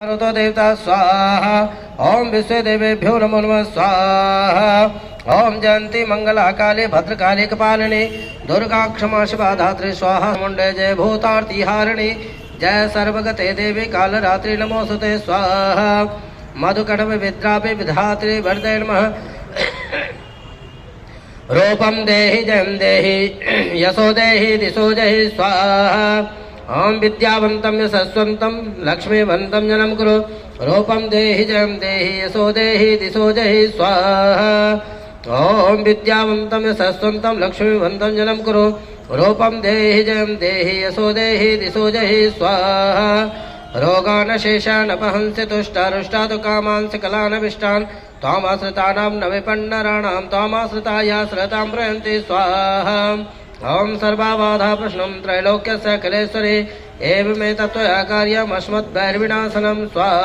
ऋतो देवता स्वाहा। ओम विश्व देवेभ्यो नमो नमः स्वाहा। ओम जयंती मंगला काले भद्रकाली कपालिनी दुर्गा क्षमा शिवा धात्री स्वाहा। मुंडे जय भूतार्ति हारिणी जय सर्वगते देवी काल रात्रि नमोस्तुते स्वाहा। मधुकटव विद्रापि विधात्री वरदे नमः। रूपम देहि जयं देहि यशो देहि दिशो जहि स्वाहा। ओम विद्यावंतं यशस्वंतं लक्ष्मीवंतं जनम कुरु। रूपम देहि जयं देहि यशो देहि दिशो जहि स्वाहा। ओम विद्यावंतं यशस्वंतं लक्ष्मीवंतं जनम कुरु। रूपम देहि जयं देहि यशो देहि दिशो जहि स्वाहा। रोगान शेषान अपहंसि तुष्टारुष्टा तु कामान् सकलानभिष्टान् त्वामाश्रितानां न विपन्नराणां त्वामाश्रितायाश्रितां प्रयन्ति स्वाहा। ओम सर्वाबाधा प्रश्नं त्रैलोक्यस्य अखिलेश्वरी एवमेतत्त्वया कार्यमस्मद्वैर्विनाशनं स्वाहा।